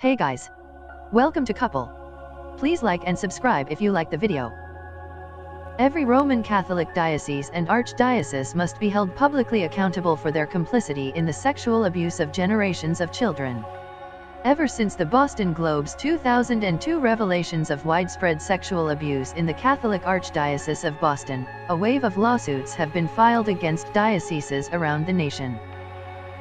Hey guys! Welcome to Couple. Please like and subscribe if you like the video. Every Roman Catholic diocese and archdiocese must be held publicly accountable for their complicity in the sexual abuse of generations of children. Ever since the Boston Globe's 2002 revelations of widespread sexual abuse in the Catholic Archdiocese of Boston, a wave of lawsuits have been filed against dioceses around the nation.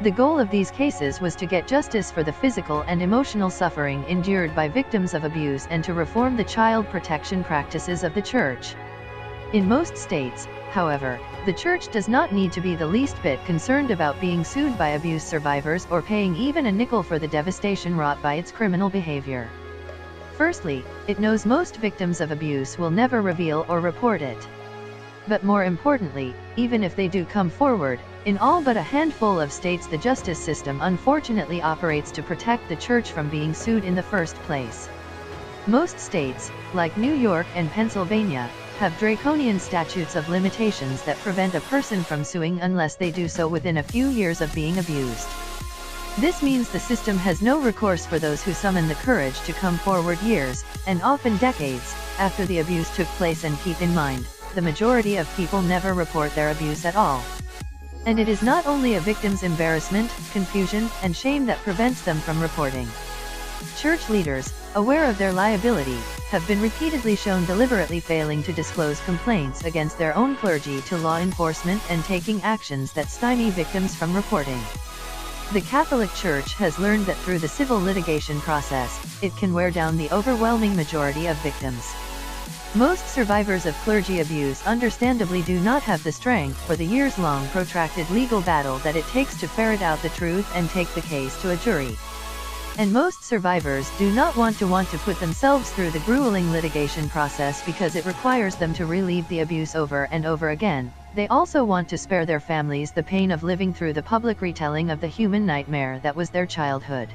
The goal of these cases was to get justice for the physical and emotional suffering endured by victims of abuse and to reform the child protection practices of the Church. In most states, however, the Church does not need to be the least bit concerned about being sued by abuse survivors or paying even a nickel for the devastation wrought by its criminal behavior. Firstly, it knows most victims of abuse will never reveal or report it. But more importantly, even if they do come forward, in all but a handful of states the justice system unfortunately operates to protect the Church from being sued in the first place. Most states, like New York and Pennsylvania, have draconian statutes of limitations that prevent a person from suing unless they do so within a few years of being abused. This means the system has no recourse for those who summon the courage to come forward years, and often decades, after the abuse took place, and keep in mind, the majority of people never report their abuse at all. And it is not only a victim's embarrassment, confusion, and shame that prevents them from reporting. Church leaders, aware of their liability, have been repeatedly shown deliberately failing to disclose complaints against their own clergy to law enforcement and taking actions that stymie victims from reporting. The Catholic Church has learned that through the civil litigation process, it can wear down the overwhelming majority of victims. Most survivors of clergy abuse understandably do not have the strength for the years-long protracted legal battle that it takes to ferret out the truth and take the case to a jury. And most survivors do not want to put themselves through the grueling litigation process because it requires them to relive the abuse over and over again. They also want to spare their families the pain of living through the public retelling of the human nightmare that was their childhood.